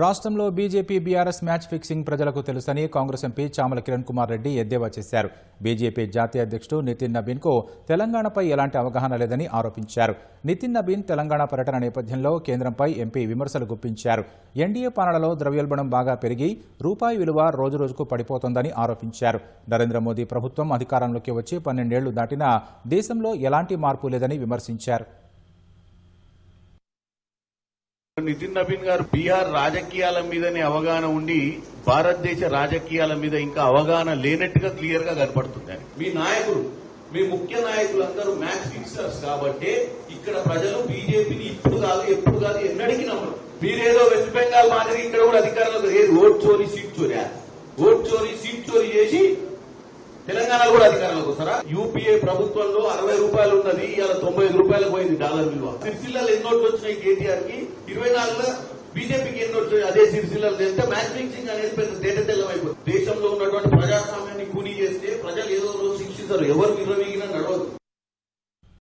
రాష్ట్రంలో BJP BRS match fixing ప్రజలకు తెలుసని కాంగ్రెస్ ఎంపీ చామల కిరణ్ కుమార్ రెడ్డి ఎద్దేవా చేశారు. బీజేపీ జాతీయ అధ్యక్షుడు నితిన్ నబీన్కు తెలంగాణపై ఎలాంటి అవగాహన లేదని ఆరోపించారు. నితిన్ నబీన్ తెలంగాణ పర్యటన నేపథ్యంలో కేంద్రంపై ఎంపీ విమర్శలు గుప్పించారు. ఎన్డీఏ పాలనలో ద్రవ్యోల్బణం బాగా పెరిగి రూపాయి విలువ రోజురోజుకు పడిపోతోందని ఆరోపించారు. నరేంద్ర మోదీ ప్రభుత్వం అధికారంలోకి వచ్చి 12 ఏళ్లు దాటినా దేశంలో ఎలాంటి మార్పు లేదని విమర్శించారు. నితిన్ నబీన్ గారు బీహార్ రాజకీయాల మీదనే అవగాహన ఉండి భారతదేశ రాజకీయాల మీద ఇంకా అవగాహన లేనట్టుగా క్లియర్ గా కనపడుతుంది. మీ నాయకులు, మీ ముఖ్య నాయకులందరూ మ్యాచ్ ఫిక్సర్స్ కాబట్టి ఇక్కడ ప్రజలు బీజేపీని ఇప్పుడు కాదు ఎప్పుడు కాదు ఎన్నడికి నమ్మరు. మీరేదో వెస్ట్ బెంగాల్ మాదిరి ఇక్కడ కూడా అధికారంలో ఏది ఓట్ చోరీ సీట్ చోరీ చేసి తెలంగాణలో కూడా అధికారంలోకి వస్తారా? యూపీఏ ప్రభుత్వంలో 60 రూపాయలు ఉన్నది, ఇవాళ 95 రూపాయలకు పోయింది డాలర్ విలువ. సిరిసిల్లలో ఎన్ని నోట్లు వచ్చినాయి కేటీఆర్ కి, 24లో బీజేపీకి ఎన్ని నోట్లు అదే సిరిసిల్లలో తెలిస్తే మ్యాచ్ ఫిక్సింగ్ అనేది పెద్ద తేటతెల్లమైపోతుంది. దేశంలో ఉన్నటువంటి ప్రజాస్వామ్యాన్ని కూనీ చేస్తే ప్రజలు ఏదో రోజు శిక్షిస్తారు. ఎవరు విర్రవీగినా నడవదు.